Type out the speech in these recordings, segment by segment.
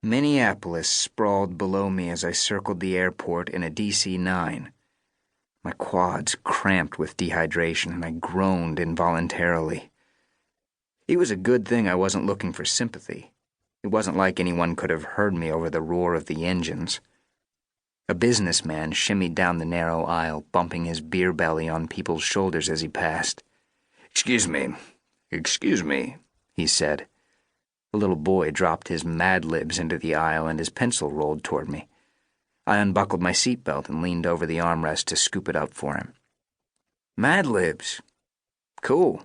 Minneapolis sprawled below me as I circled the airport in a DC-9. My quads cramped with dehydration, and I groaned involuntarily. It was a good thing I wasn't looking for sympathy. It wasn't like anyone could have heard me over the roar of the engines. A businessman shimmied down the narrow aisle, bumping his beer belly on people's shoulders as he passed. Excuse me, he said. A little boy dropped his Mad Libs into the aisle and his pencil rolled toward me. I unbuckled my seatbelt and leaned over the armrest to scoop it up for him. Mad Libs. Cool.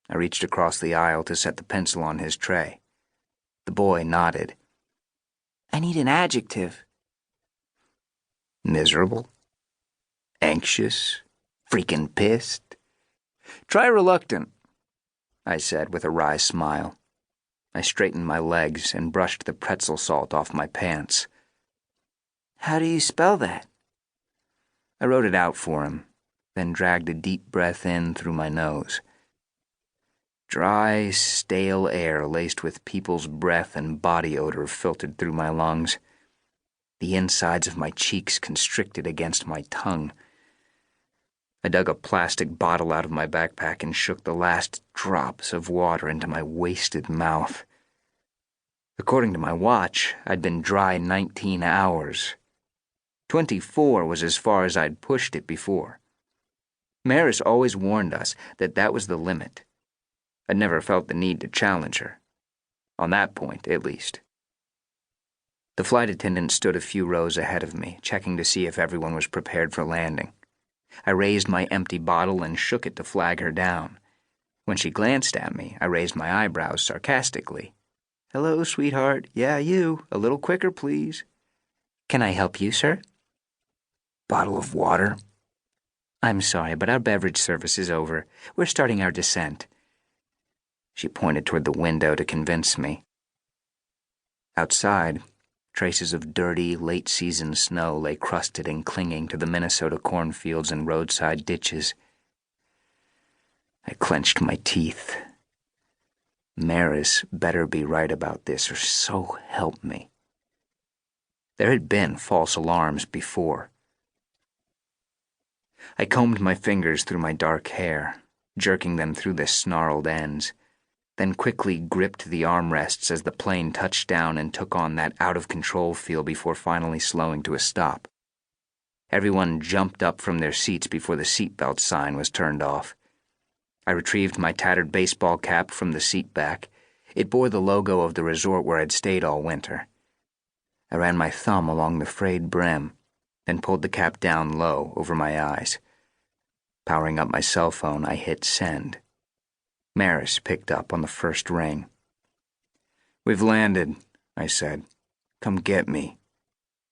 I reached across the aisle to set the pencil on his tray. The boy nodded. I need an adjective. Miserable? Anxious? Freaking pissed? Try reluctant, I said with a wry smile. I straightened my legs and brushed the pretzel salt off my pants. How do you spell that? I wrote it out for him, then dragged a deep breath in through my nose. Dry, stale air laced with people's breath and body odor filtered through my lungs. The insides of my cheeks constricted against my tongue. I dug a plastic bottle out of my backpack and shook the last drops of water into my wasted mouth. According to my watch, I'd been dry 19 hours. 24 was as far as I'd pushed it before. Maris always warned us that that was the limit. I'd never felt the need to challenge her. On that point, at least. The flight attendant stood a few rows ahead of me, checking to see if everyone was prepared for landing. I raised my empty bottle and shook it to flag her down. When she glanced at me, I raised my eyebrows sarcastically. Hello, sweetheart. Yeah, you. A little quicker, please. Can I help you, sir? Bottle of water? I'm sorry, but our beverage service is over. We're starting our descent. She pointed toward the window to convince me. Outside, traces of dirty, late-season snow lay crusted and clinging to the Minnesota cornfields and roadside ditches. I clenched my teeth. Maris better be right about this, or so help me. There had been false alarms before. I combed my fingers through my dark hair, jerking them through the snarled ends, then quickly gripped the armrests as the plane touched down and took on that out-of-control feel before finally slowing to a stop. Everyone jumped up from their seats before the seatbelt sign was turned off. I retrieved my tattered baseball cap from the seat back. It bore the logo of the resort where I'd stayed all winter. I ran my thumb along the frayed brim, then pulled the cap down low over my eyes. Powering up my cell phone, I hit send. Maris picked up on the first ring. We've landed, I said. Come get me.